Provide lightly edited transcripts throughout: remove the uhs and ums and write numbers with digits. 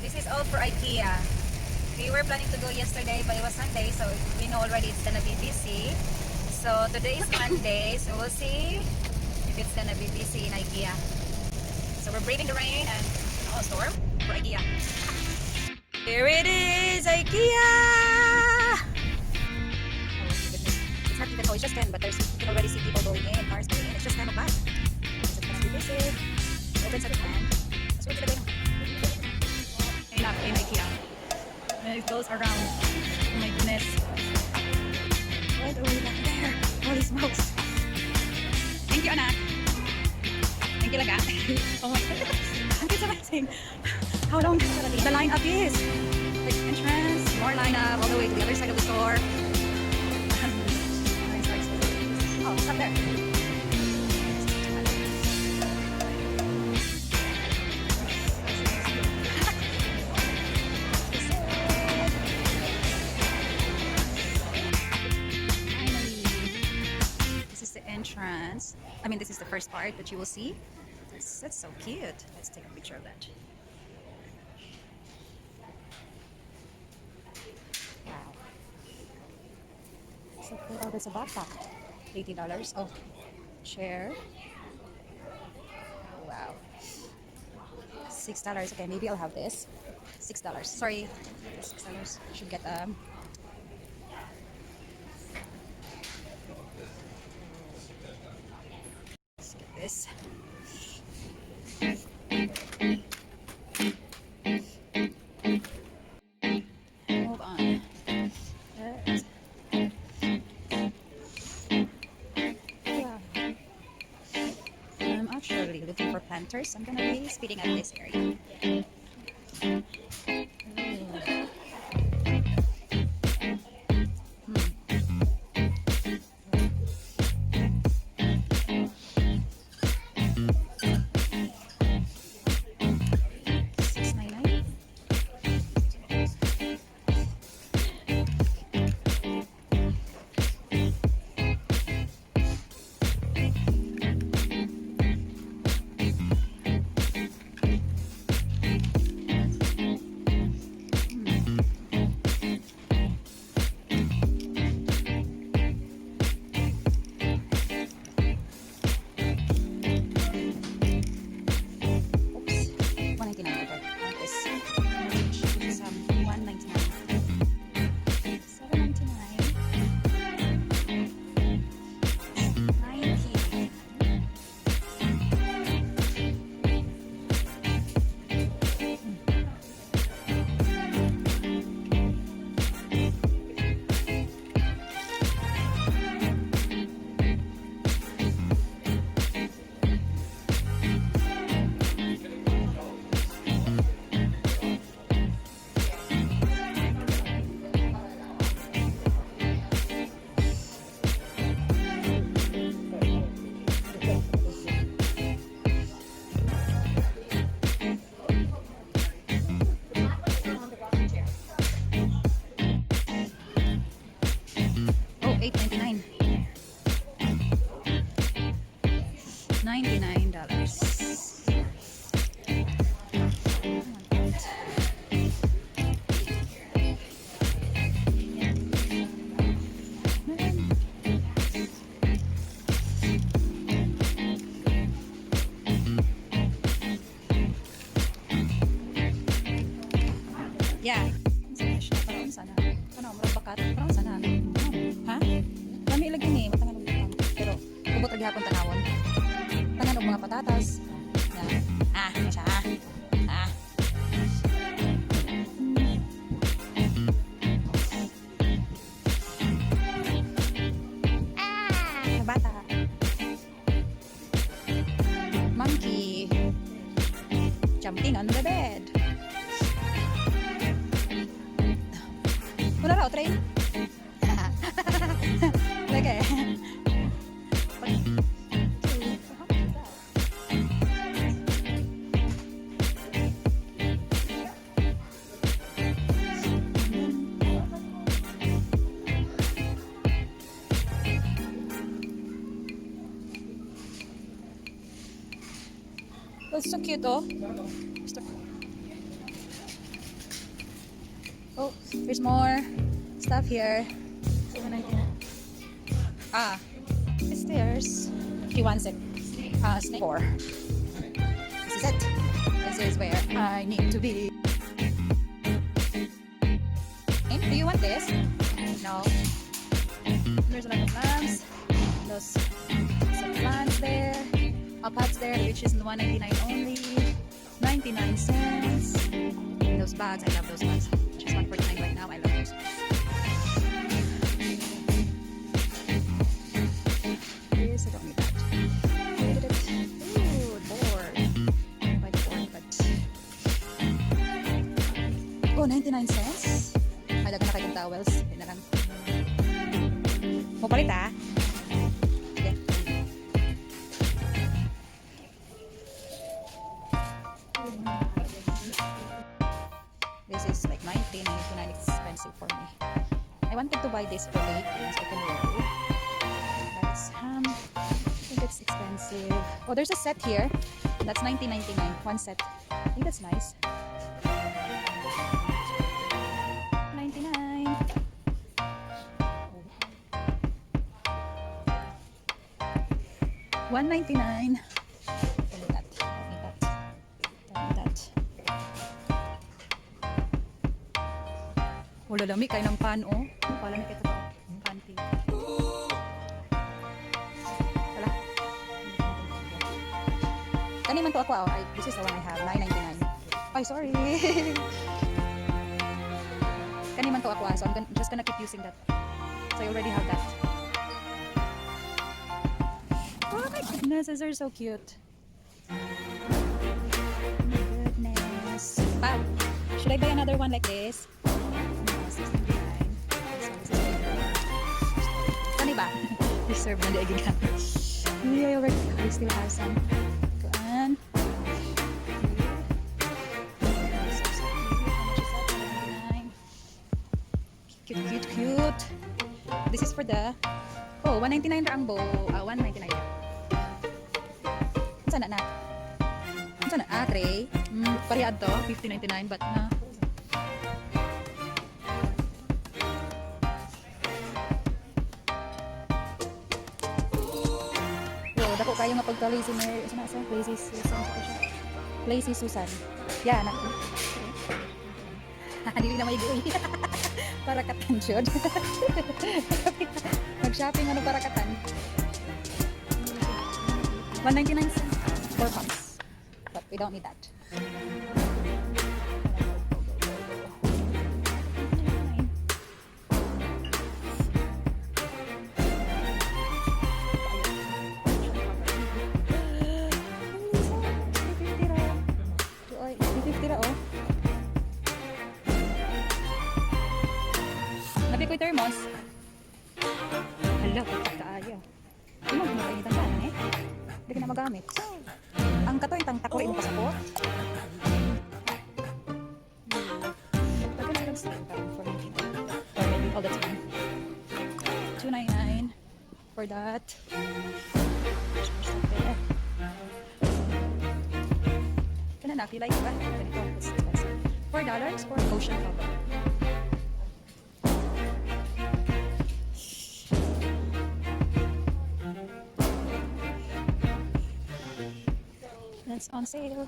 This is all for IKEA. We were planning to go yesterday, but it was Sunday, so we know already it's gonna be busy. So today is Monday, so we'll see if it's gonna be busy in IKEA. So we're braving the rain and storm for IKEA. Here it is, IKEA! Oh goodness. It's not even, it's just 10, but you can already see people going in, cars going in. It's just 10 o'clock. So it's gonna be busy. Opens at 10. Let's wait for the rain. Up in IKEA. And it goes around. Oh my goodness. What are we back there? Holy smokes. Thank you, anak. Thank you, laga. Oh my goodness. It's amazing. How long the line up is. Like entrance, more line up all the way to the other side of the store. Oh, stop there. Entrance. I mean, this is the first part that you will see. That's so cute. Let's take a picture of that. Wow. So cool. Oh, there's a backpack. $80. Oh, chair. Wow. $6. Okay, maybe I'll have this. $6. Sorry, $6. Should get this. Hold on. Yeah. I'm actually looking for planters. I'm gonna be speeding up this area. $8.99. $99. Yeah. Parang sana. Ano, murabakat. Parang sana. Ha? Kami ilagay ni matangan ng butang. Pero kubot lagi hapon tanawon. Tangan ng mga patatas. Ah, siya. Ah. Bata. Monkey. Jumping on the bed. Wala raw, train. Lagay. That's so cute, oh. Oh, there's more stuff here. Ah, the stairs. He wants it. Snake 4. This is it. This is where I need to be. Do you want this? No. There's a lot of lamps. Those some plants there. Pots there, which is $1.99 only. 99 cents. And those bags, I love those bags. Which is $1.49 right now. I love those. This, I don't need that. Ooh, board. By the board, but... Oh, 99 cents? May dagan na kayong towels. Hindi na lang. Mapalit ah. Okay. This is like $19.99, expensive for me. I wanted to buy this for late so I can roll. That's I think it's expensive. Oh, there's a set here. That's $19.99. One set. I think that's nice. $1.99. Wala lami kayo ng pan, oh. Wala na kayo ito. Panty. Wala. Kaniman to ako, oh. This is the one I have. $9.99. Ay, sorry. Kaniman to ako, so I'm just gonna keep using that. So I already have that. Oh my goodness, these are so cute. Oh my goodness. Wow. Should I buy another one like this? Ba? Reserve na di again. I still have some. Kuan. Cute. This is for the $1.99 ang bow. $1.99. Saan na? Saan na? Tray. Parehad to. $50.99 but na. Dako kayo nga pagka-lazy Mary. Lazy Susan. Yeah, anak ko. Dili na may gawin. Para katan jud. Mag-shopping ano para katan. $1.99 4 pumps. But we don't need that. Nabi ko'y thermos. Hala, pagkakaayo. Ano, makainitan ka na eh. Hindi ka na magamit. Ang kato, itang takurin mo pasapot. All the time. $2.99 for that. Kana na, feel like ba? Ganito, it's expensive. $4 for ocean cover. That's on sale.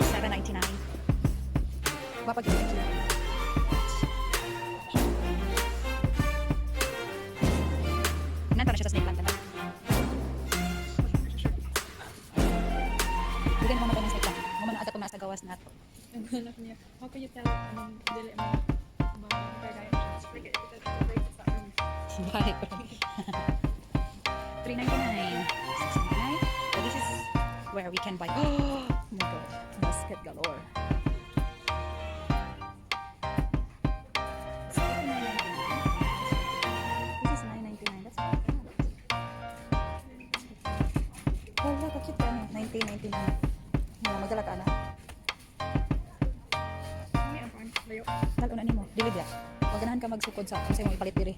$7.99. Mapag-ibig yun. Nan, parang siya sa snake plant. Bigyan mo na ng snake plant. Mamana agad kung nasa gawas na ito. How can you tell dili mo Bakit? $3.99. $6.99. So this is where we can buy. Oh my god. Basket galore. This is $9.99. That's not bad. Oh, look, how cute ka na. $19.99. Magdala ka na. Lalo na nimo. Dili dia. Pag ganahan ka magsukod sa kasi mo ipalit diri.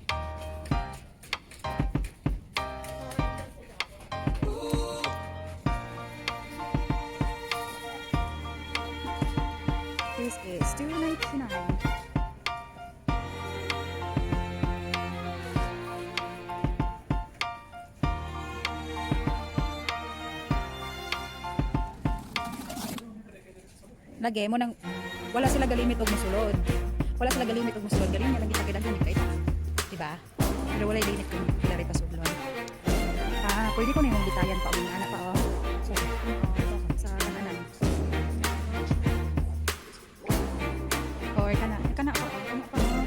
Lagi mo nang wala sila galimit og musulod. Wala sila galimit og musulod. Galing nga lang kita kay daghan kay ta. Diba? Pero wala limit kung pila rin pasudlon. Pwede ko na yung bitayan pa uling anak pa oh. So, sa kananan. Or kana pa oh. Kana pa oh.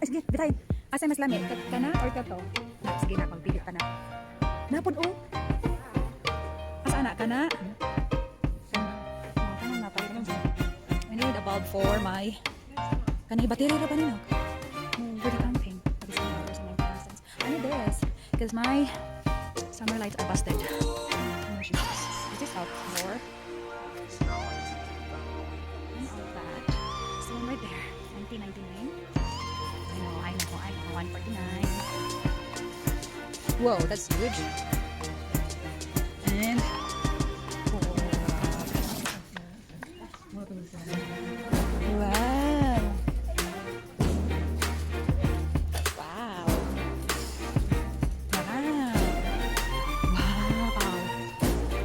Sige, bitayin. Asa mas lamig? Kana or kato? Sige na, magpilit ka na. Napod oh. Asa anak ka na? I need a bulb for my kanay battery ra pa nino. For the camping. I need this because my summer lights are busted. Is this outdoor? And all that. So right there. $19.99. I know. $149. Whoa, that's huge. And wow. Wow.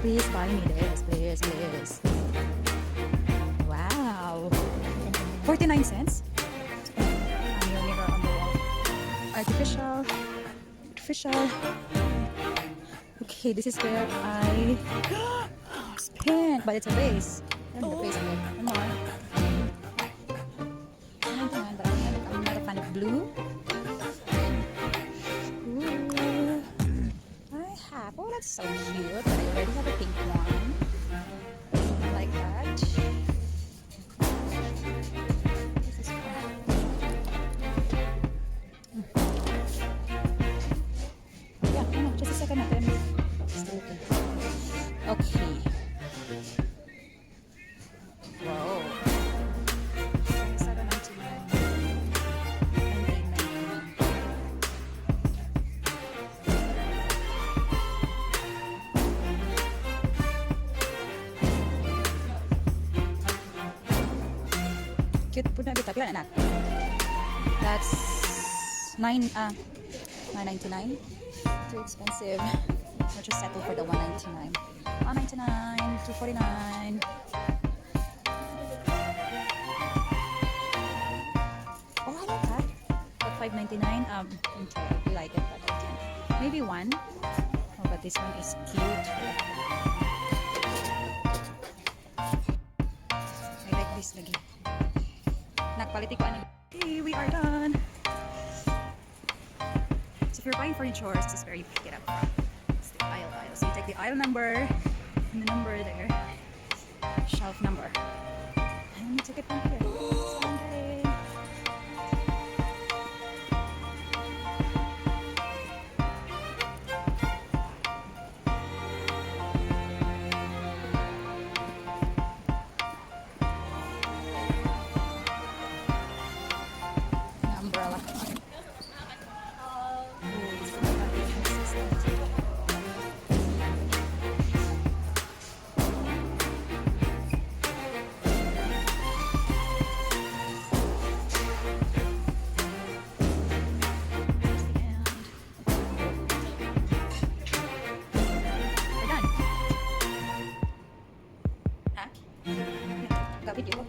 Please buy me this, please. Wow. 49 cents. Your mirror on the wall. Artificial. Okay, this is where I spent, but it's a vase. The face of it. Come on. I'm not a fan of blue. Ooh. I have. Oh, that's so cute. But I already have a pink one. Like that. This is fun. Yeah, just a second. Still looking. Okay. Wow. Cute po na bita. Pila na? That's $9.99. Too expensive. We'll just settle for the $1.99. $1.99, $2.49. Oh, I like that. But $5.99. Okay, we like it, but I can't. Maybe one. Oh, but this one is cute. I like this lagi. Nagpaliti ko ani. Okay, we are done. So if you're buying furniture, this is where you pick it up. It's the aisle. So you take the aisle number and the number there. Shelf number. And you take it from here. Sunday. Umbrella. We're done. Huh? Got video.